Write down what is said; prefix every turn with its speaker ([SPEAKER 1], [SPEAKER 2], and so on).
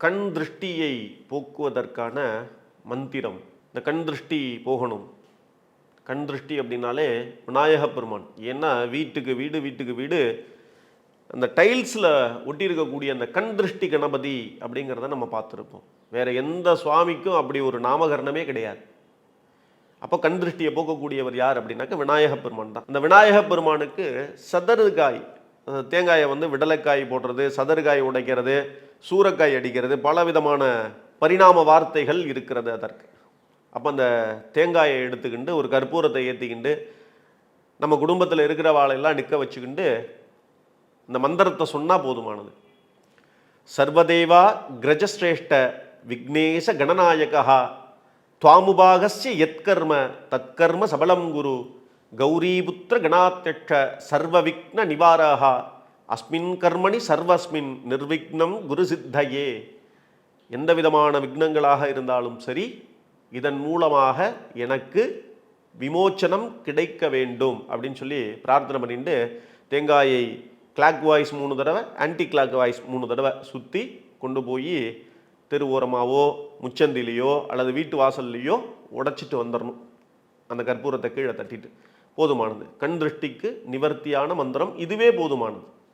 [SPEAKER 1] கண் திருஷ்டியை போக்குவதற்கான மந்திரம். இந்த கண் திருஷ்டி போகணும். கண் திருஷ்டி அப்படின்னாலே விநாயக பெருமான். ஏன்னா வீட்டுக்கு வீடு அந்த டைல்ஸில் ஒட்டியிருக்கக்கூடிய அந்த கண் திருஷ்டி கணபதி அப்படிங்கிறத நம்ம பார்த்துருப்போம். வேறு எந்த சுவாமிக்கும் அப்படி ஒரு நாமகரணமே கிடையாது. அப்போ கண் திருஷ்டியை போக்கக்கூடியவர் யார் அப்படின்னாக்க விநாயக பெருமான் தான். அந்த விநாயக பெருமானுக்கு சதறுகாய், தேங்காயை விடலைக்காய் போடுறது, சதறுகாய் உடைக்கிறது, சூறைக்காய் அடிக்கிறது, பலவிதமான பரிணாம வார்த்தைகள் இருக்கிறது அதற்கு. அப்போ அந்த தேங்காயை எடுத்துக்கிண்டு ஒரு கற்பூரத்தை ஏற்றிக்கிண்டு நம்ம குடும்பத்தில் இருக்கிறவாளெல்லாம் நிற்க வச்சுக்கிண்டு இந்த மந்திரத்தை சொன்னால் போதுமானது. சர்வதேவா கிரஜஸ்ரேஷ்ட விக்னேச கணநாயகா துவாமுபாகஸ்ய யத்கர்ம தத்கர்ம சபலம் குரு கௌரீபுத்திர கணாத்யட்ச சர்வ விக்ன நிவாரஹா அஸ்மின் கர்மணி சர்வஸ்மின் நிர்விக்னம் குரு சித்தையே. எந்த விதமான விக்னங்களாக இருந்தாலும் சரி, இதன் மூலமாக எனக்கு விமோச்சனம் கிடைக்க வேண்டும் அப்படின்னு சொல்லி பிரார்த்தனை பண்ணிட்டு தேங்காயை கிளாக் வாய்ஸ் 3 தடவை, ஆன்டி கிளாக் வாய்ஸ் 3 தடவை சுற்றி கொண்டு போய் தெரு ஓரமாவோ முச்சந்திலேயோ அல்லது வீட்டு வாசல்லையோ உடைச்சிட்டு வந்துடணும். அந்த கற்பூரத்தை கீழே தட்டிட்டு போதுமானது. கண் திருஷ்டிக்கு நிவர்த்தியான மந்திரம் இதுவே போதுமானது.